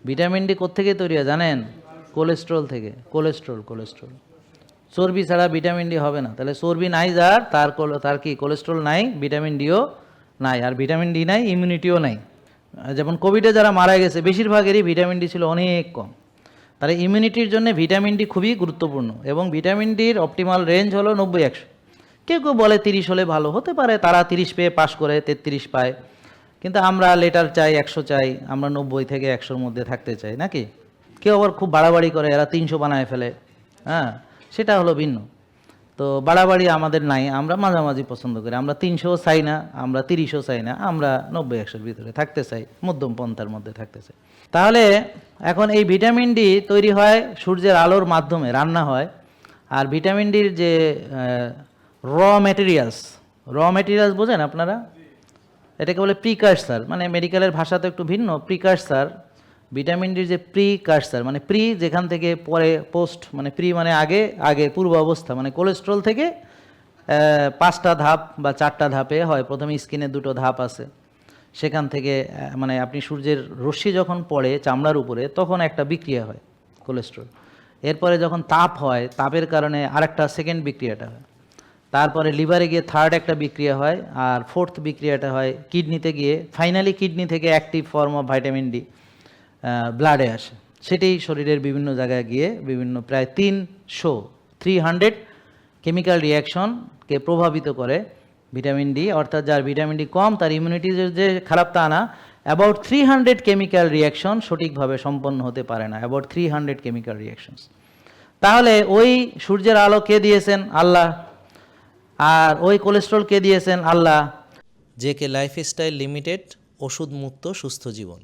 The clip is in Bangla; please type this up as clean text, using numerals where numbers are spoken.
ভিটামিন ডি কোত্থেকে তৈরি হয় জানেন? কোলেস্ট্রল থেকে। কোলেস্ট্রল কোলেস্ট্রল চর্বি ছাড়া ভিটামিন ডি হবে না। তাহলে চর্বি নাই যার, তার কি কোলেস্ট্রল নাই, ভিটামিন ডিও নাই। আর ভিটামিন ডি নাই, ইমিউনিটিও নাই। যেমন কোভিডে যারা মারা গেছে বেশিরভাগেরই ভিটামিন ডি ছিল অনেক কম। তাহলে ইমিউনিটির জন্য ভিটামিন ডি খুবই গুরুত্বপূর্ণ, এবং ভিটামিন ডির অপটিমাল রেঞ্জ হলো 90-100। কেউ কেউ বলে 30 হলে ভালো হতে পারে, তারা 30 পেয়ে পাস করে 33 পায়, কিন্তু আমরা লেটার চাই 100 চাই, আমরা 90 থেকে 100-র মধ্যে থাকতে চাই নাকি। কেউ আবার খুব বাড়াবাড়ি করে, এরা 300 বানায় ফেলে, হ্যাঁ, সেটা হলো ভিন্ন। তো বাড়াবাড়ি আমাদের নাই, আমরা মাঝামাঝি পছন্দ করি। আমরা 300ও চাই না, আমরা 30ও চাই না, আমরা 90-100-র ভিতরে থাকতে চাই, মধ্যম পন্থার মধ্যে থাকতে চাই। তাহলে এখন এই ভিটামিন ডি তৈরি হয় সূর্যের আলোর মাধ্যমে, রান্না হয়। আর ভিটামিন ডির যে র ম্যাটেরিয়ালস বোঝেন আপনারা? এটাকে বলে প্রিকারসার, মানে মেডিকেলের ভাষা তো একটু ভিন্ন। প্রিকারসার, ভিটামিন ডির যে প্রিকারসার, মানে প্রি যেখান থেকে পরে পোস্ট, মানে প্রি মানে আগে, আগে পূর্ব অবস্থা, মানে কোলেস্ট্রল থেকে 5টা ধাপ বা 4টা ধাপে হয়। প্রথমে স্কিনে 2টো ধাপ আছে, সেখান থেকে মানে আপনি সূর্যের রশ্মি যখন পড়ে চামড়ার উপরে তখন একটা বিক্রিয়া হয় কোলেস্ট্রল। এরপরে যখন তাপ হয়, তাপের কারণে আরেকটা সেকেন্ড বিক্রিয়াটা হয়। তারপরে লিভারে গিয়ে থার্ড একটা বিক্রিয়া হয়, আর ফোর্থ বিক্রিয়াটা হয় কিডনিতে গিয়ে। ফাইনালি কিডনি থেকে active form of vitamin D ব্লাডে আসে, সেটাই শরীরের বিভিন্ন জায়গায় গিয়ে বিভিন্ন প্রায় 300 কেমিক্যাল রিয়াকশনকে প্রভাবিত করে ভিটামিন ডি। অর্থাৎ যার ভিটামিন ডি কম তার ইমিউনিটি যে খারাপ তা না, অ্যাবাউট 300 কেমিক্যাল রিয়াকশন সঠিকভাবে সম্পন্ন হতে পারে না, অ্যাবাউট 300 কেমিক্যাল রিয়াকশনস। তাহলে ওই সূর্যের আলো কে দিয়েছেন? আল্লাহ। আর ওই কোলেস্ট্রল কে দিয়েছেন? আল্লাহ। জেকে লাইফস্টাইল লিমিটেড, ওষুধ মুক্ত সুস্থ জীবন।